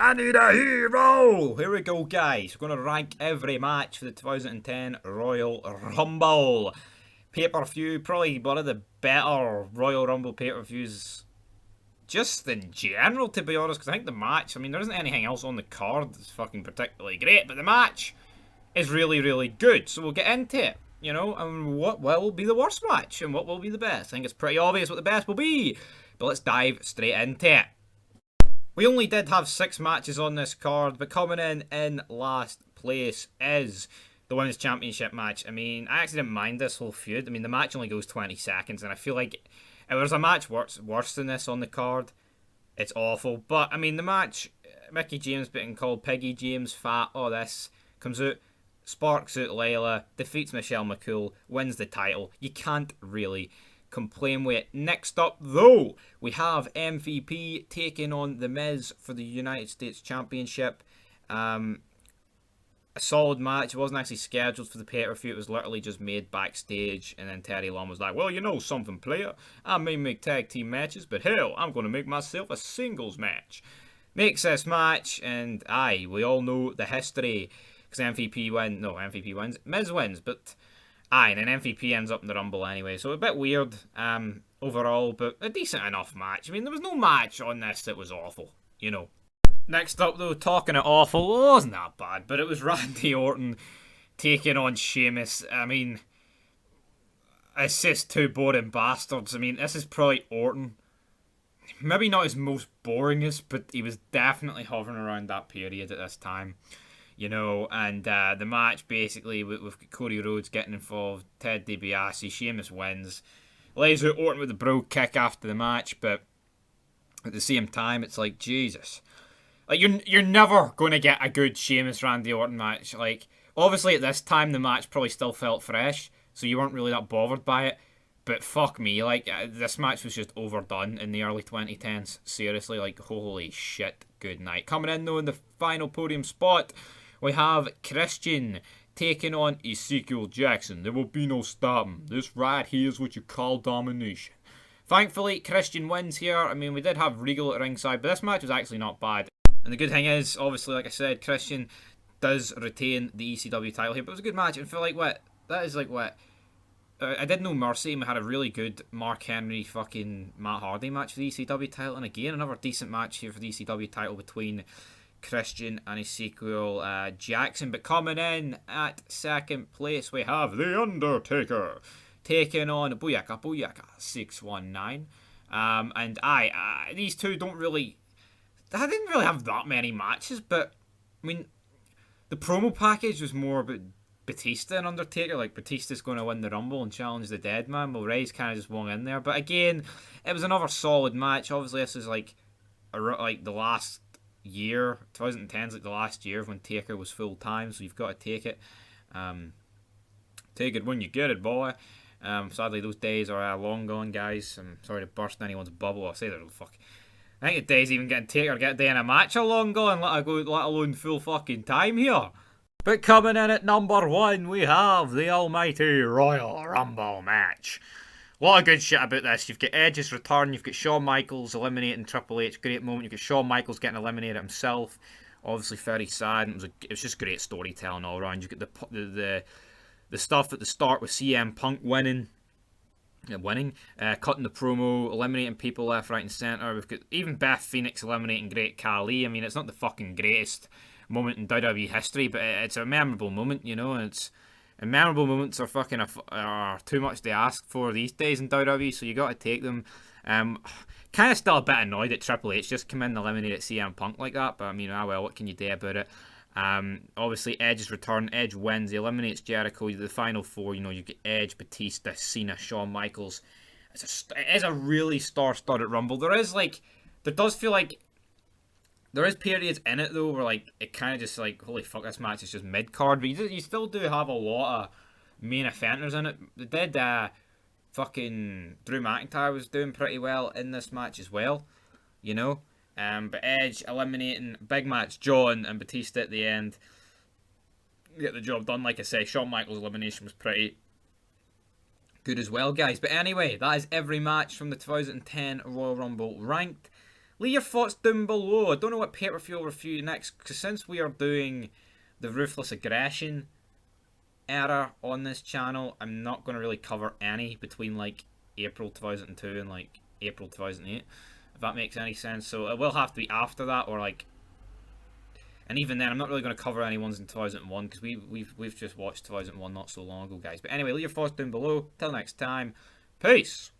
I need a hero! Here we go, guys. We're going to rank every match for the 2010 Royal Rumble. Pay-per-view, probably one of the better Royal Rumble pay-per-views just in general, to be honest, because I think the match, I mean, there isn't anything else on the card that's fucking particularly great, but the match is really, really good. So we'll get into it, you know, and what will be the worst match and what will be the best. I think it's pretty obvious what the best will be, but let's dive straight into it. We only did have 6 matches on this card, but coming in last place is the Women's Championship match. I mean, I actually didn't mind this whole feud. I mean, the match only goes 20 seconds, and I feel like if there's a match worse than this on the card, it's awful. But, I mean, the match, Mickie James being called Piggy James, fat, all this, comes out, sparks out Layla, defeats Michelle McCool, wins the title. You can't really complain with it. Next up, though, we have MVP taking on The Miz for the United States Championship. A solid match. It wasn't actually scheduled for the pay-per-view. It was literally just made backstage, and then Terry Long was like, well, you know something, player. I may make tag team matches, but hell, I'm going to make myself a singles match. Makes this match, and aye, we all know the history, because MVP wins, Miz wins, but aye, and then MVP ends up in the Rumble anyway, so a bit weird overall, but a decent enough match. I mean, there was no match on this that was awful, you know. Next up, though, talking it awful, well, it wasn't that bad, but it was Randy Orton taking on Sheamus. I mean, it's just two boring bastards. I mean, this is probably Orton. Maybe not his most boringest, but he was definitely hovering around that period at this time. You know, and the match basically, we've got Cody Rhodes getting involved, Ted DiBiase, Sheamus wins, lays out Orton with a bro kick after the match, but at the same time, it's like, Jesus. Like, you're never going to get a good Sheamus Randy Orton match. Like, obviously at this time, the match probably still felt fresh, so you weren't really that bothered by it, but fuck me, like, this match was just overdone in the early 2010s. Seriously, like, holy shit, good night. Coming in, though, in the final podium spot, we have Christian taking on Ezekiel Jackson. There will be no stopping. This right here is what you call domination. Thankfully, Christian wins here. I mean, we did have Regal at ringside, but this match was actually not bad. And the good thing is, obviously, like I said, Christian does retain the ECW title here. But it was a good match. And for like what? That is like what? I did No Mercy, and we had a really good Mark Henry fucking Matt Hardy match for the ECW title. And again, another decent match here for the ECW title between Christian and Ezekiel Jackson. But coming in at second place, we have The Undertaker taking on Booyaka 619. And these two don't really... I didn't really have that many matches, but I mean, the promo package was more about Batista and Undertaker. Like, Batista's going to win the Rumble and challenge the Dead Man. Well, Ray's kind of just swung in there, but again, it was another solid match. Obviously, this is like the last year, 2010's like the last year when Taker was full time, so you've got to take it. Take it when you get it, boy. Sadly, those days are long gone, guys. I'm sorry to burst anyone's bubble. I say that, fuck. I think the days even getting Taker get a day in a match are long gone, let alone full fucking time here. But coming in at number 1, we have the almighty Royal Rumble match. A lot of good shit about this. You've got Edge's return, you've got Shawn Michaels eliminating Triple H, great moment. You've got Shawn Michaels getting eliminated himself, obviously very sad. It was just great storytelling all around. You've got the stuff at the start with CM Punk winning, cutting the promo, eliminating people left, right and centre. We've got even Beth Phoenix eliminating Great Khali. I mean, it's not the fucking greatest moment in WWE history, but it's a memorable moment, you know, and memorable moments are too much to ask for these days in WWE, so you got to take them. Kind of still a bit annoyed at Triple H just come in and eliminated CM Punk like that, but I mean, what can you do about it? Obviously Edge's return, Edge wins, he eliminates Jericho, the final 4, you know, you get Edge, Batista, Cena, Shawn Michaels. It is a really star-studded Rumble. There does feel like there is periods in it though where like it kind of just like, holy fuck, this match is just mid-card, but you still do have a lot of main eventers in it. They did fucking Drew McIntyre was doing pretty well in this match as well, you know. But Edge eliminating big match John and Batista at the end, get the job done. Like I say, Shawn Michaels' elimination was pretty good as well, guys. But anyway, that is every match from the 2010 Royal Rumble ranked. Leave your thoughts down below. I don't know what pay-per-view I'll review next, because since we are doing the Ruthless Aggression era on this channel, I'm not going to really cover any between like April 2002 and like April 2008, if that makes any sense. So it will have to be after that, or like, and even then I'm not really going to cover any ones in 2001, because we've just watched 2001 not so long ago, guys. But anyway, leave your thoughts down below. Till next time, peace.